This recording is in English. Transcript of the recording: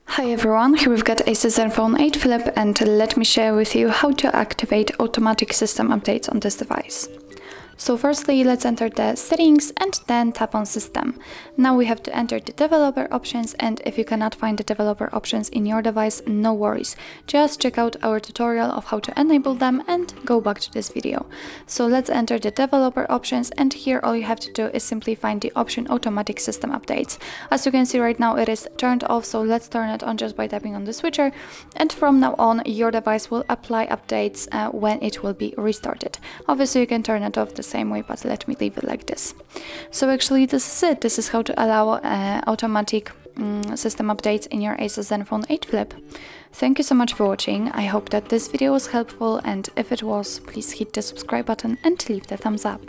Hi everyone, here we've got ASUS ZenFone 8 Flip, and let me share with you how to activate automatic system updates on this device. So firstly, let's enter the settings and then tap on system. Now we have to enter the developer options, and if you cannot find the developer options in your device, no worries. Just check out our tutorial of how to enable them and go back to this video. So let's enter the developer options, and here all you have to do is simply find the option automatic system updates. As you can see right now it is turned off, so let's turn it on just by tapping on the switcher, and from now on your device will apply updates when it will be restarted. Obviously you can turn it off the same way, but let me leave it like this. So actually this is it. This is how to allow automatic system updates in your ASUS ZenFone 8 Flip. Thank you so much for watching. I hope that this video was helpful, and if it was, please hit the subscribe button and leave the thumbs up.